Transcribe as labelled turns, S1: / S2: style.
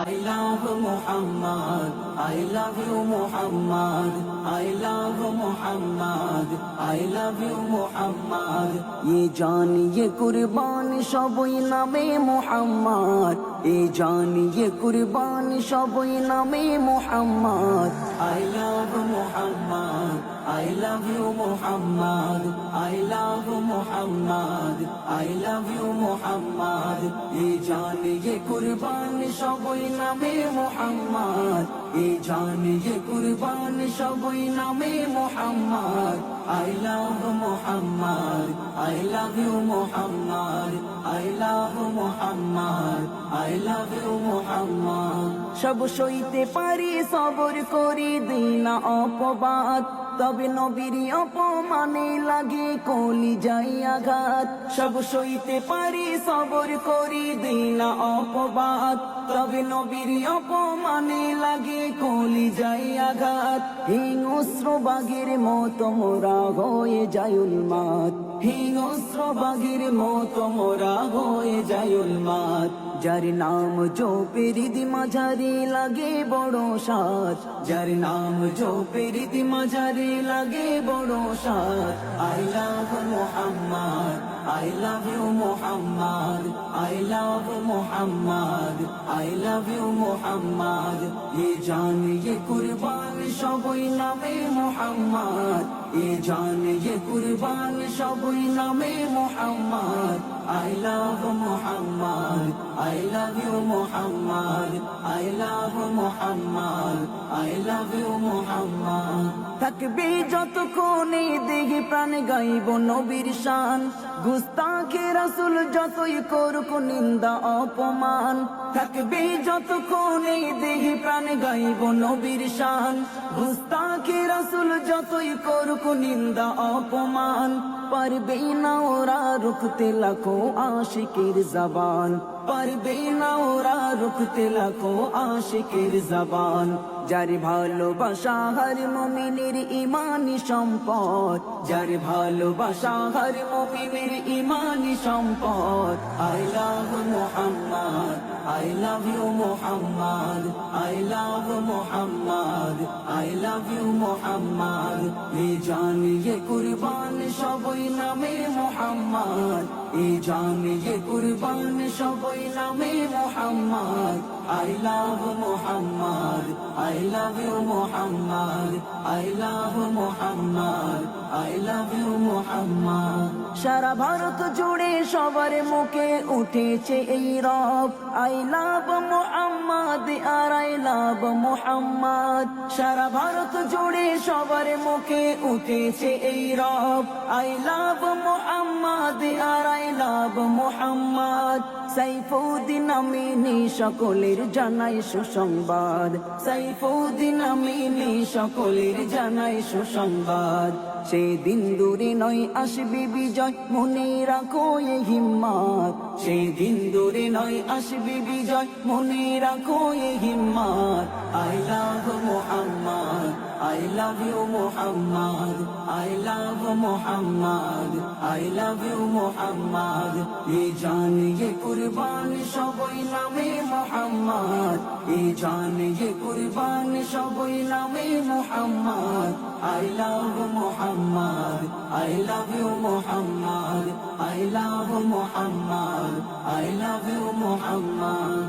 S1: I love Muhammad, I love you Muhammad, I love Muhammad, I love you Muhammad. ये जान ये कुर्बान সবই নামে মুহাম্মদ, ये जान ये कुर्बान সবই নামে Muhammad. I love Muhammad, I love you Muhammad, I love Muhammad, I love you Muhammad. ये जान ये कुर्बान সবই নামে মুহাম্মদ, ये जान ये कुर्बान সবই নামে Muhammad. I love Muhammad, I love you Muhammad, I love Muhammad, I love you Muhammad. সব সইতে পারি সবর করি দিনা অপবাদ, তবে নবীর অপমানে লাগে কলিজায় আঘাত। সব সইতে পারি সবর করি দিনা অপবাদ, তবে নবীর অপমানে লাগে কলিজায় আঘাত। হিংস্র বাঘের মতো মোরা হয়ে যায় উন্মাদ, হিংস্র বাঘের মতো মোরা হয়ে যায় উন্মাদ। যার নাম জপের মাঝারি লাগে বড় সাজ, যার নাম জপের মাঝারি লাগে বড় সাজ। I love Muhammad, I love you Muhammad, I love Muhammad, I love you Muhammad. ये जान ये कुर्बान সবই নামে মুহাম্মদ, ये जान ये कुर्बान সবই নামে Muhammad. I love Muhammad, I love you Muhammad, I love Muhammad, I love you Muhammad. থাকবে যতক্ষণে দেহে প্রাণ গাইব নবীর শান, গুস্তাখে রাসূল যতই করুক নিন্দা অপমান। থাকবে যতক্ষণে দেহে প্রাণ গাইব নবীর শান, গুস্তাখে রাসূল যতই করুক নিন্দা অপমান। পারবে না ওরা রুখতে লাখো আশিকের জবান, পারবে না ওরা রুখতে লাখো আশিকের জবান। যার ভালোবাসা হর মুমিনের ইমানি সম্পদ, যার ভালোবাসা হর মুমিনের ইমানি সম্পদ। I love Muhammad, I love you Muhammad, I love Muhammad, I love you Muhammad. ये जान ये कुर्बान সবই নামে মুহাম্মদ, ये जान ये कुर्बान সবই নামে Muhammad. I love Muhammad, I love you Muhammad, I love Muhammad, I love you Muhammad. সারা ভারত জুড়ে সবার মুখে উঠেছে এই রব, I love Muhammad R I love Muhammad. সারা ভারত জুড়ে সবার মুখে উঠেছে এই রব, I love Muhammad R I love Muhammad. Saifuddin Amini সকলের জানাই সুসংবাদ, সাইফুদ্দিন আমিনী সকলের জানাই সুসংবাদ। সেদিন দূরে নয় আসবে বিজয়, মনে রাখো এ হিম্মত। সেদিন দূরে নয় আসবে বিজয়, মনে রাখো এ হিম্মত। I love Muhammad, I love you Muhammad, I love Muhammad, I love you Muhammad. ये जान ये कुर्बान সবই নামে মুহাম্মদ, ये जान ये कुर्बान সবই নামে Muhammad. I love Muhammad, I love you Muhammad, I love Muhammad, I love you Muhammad.